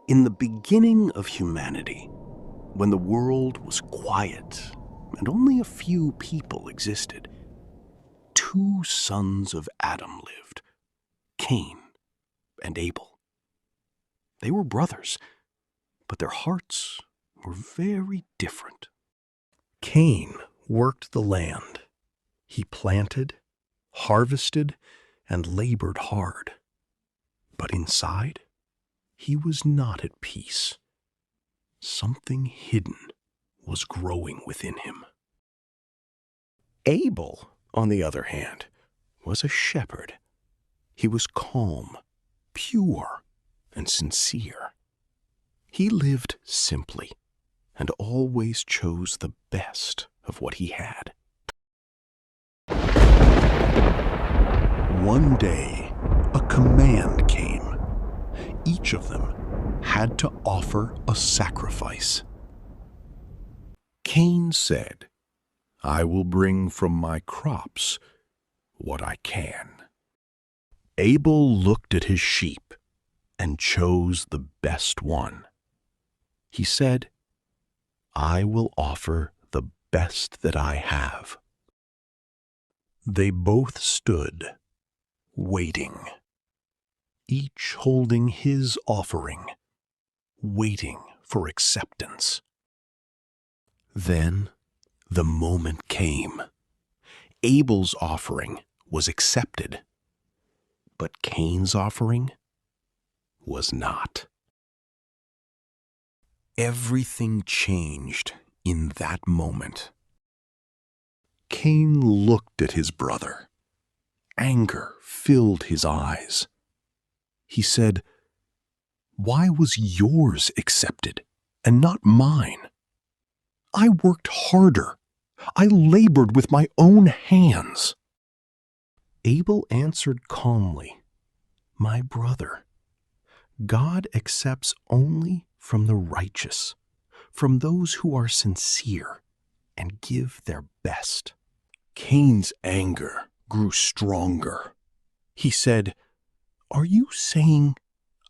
In the beginning of humanity, when the world was quiet and only a few people existed, two sons of Adam lived, Cain and Abel. They were brothers, but their hearts were very different. Cain worked the land. He planted, harvested, and labored hard. But inside, he was not at peace. Something hidden was growing within him. Abel, on the other hand, was a shepherd. He was calm, pure, and sincere. He lived simply and always chose the best of what he had. One day, a command came. Each of them had to offer a sacrifice. Cain said, "I will bring from my crops what I can." Abel looked at his sheep and chose the best one. He said, "I will offer the best that I have." They both stood, waiting, each holding his offering, waiting for acceptance. Then the moment came. Abel's offering was accepted, but Cain's offering was not. Everything changed in that moment. Cain looked at his brother. Anger filled his eyes. He said, "Why was yours accepted and not mine? I worked harder. I labored with my own hands." Abel answered calmly, "My brother, God accepts only from the righteous, from those who are sincere and give their best." Cain's anger grew stronger. He said, "Are you saying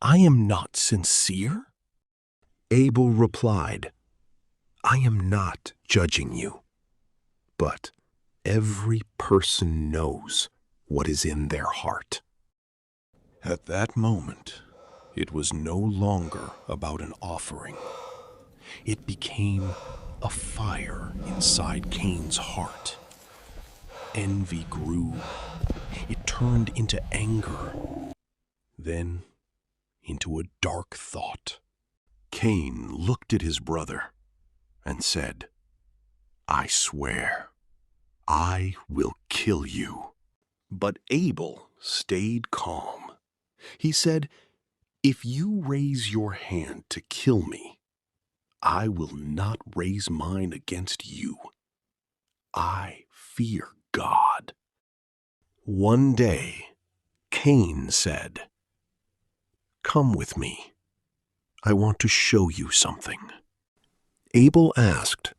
I am not sincere?" Abel replied, "I am not judging you, but every person knows what is in their heart." At that moment, it was no longer about an offering. It became a fire inside Cain's heart. Envy grew. It turned into anger, then into a dark thought. Cain looked at his brother and said, "I swear, I will kill you." But Abel stayed calm. He said, "If you raise your hand to kill me, I will not raise mine against you. I fear God." One day, Cain said, "Come with me. I want to show you something." Abel asked,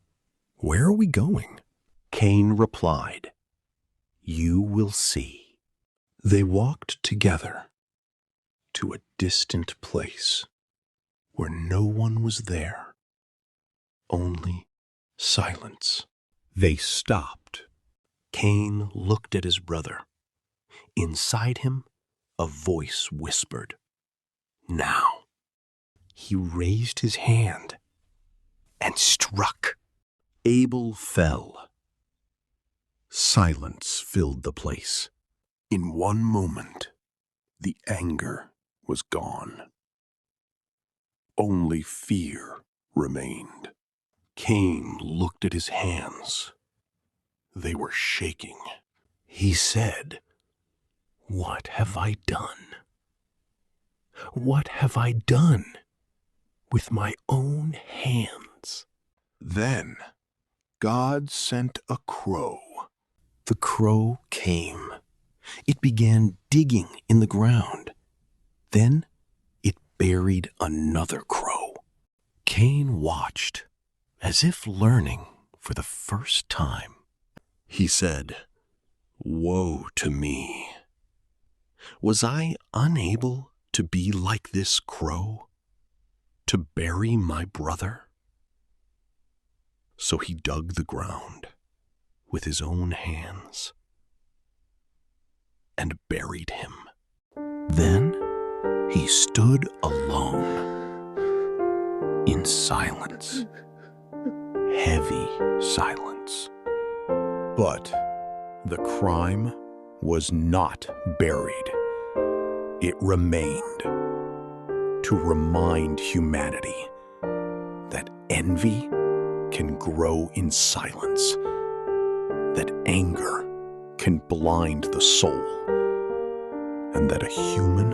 "Where are we going?" Cain replied, "You will see." They walked together to a distant place where no one was there, only silence. They stopped. Cain looked at his brother. Inside him, a voice whispered, "Now." He raised his hand and struck. Abel fell. Silence filled the place. In one moment, the anger was gone. Only fear remained. Cain looked at his hands. They were shaking. He said, "What have I done? What have I done with my own hands?" Then God sent a crow. The crow came. It began digging in the ground. Then it buried another crow. Cain watched, as if learning for the first time. He said, "Woe to me! Was I unable to be like this crow? to bury my brother? So he dug the ground with his own hands and buried him. Then he stood alone in silence, heavy silence. But the crime was not buried. It remained to remind humanity that envy can grow in silence, that anger can blind the soul, and that a human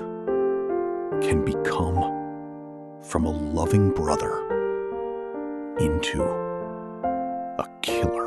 can become from a loving brother into a killer.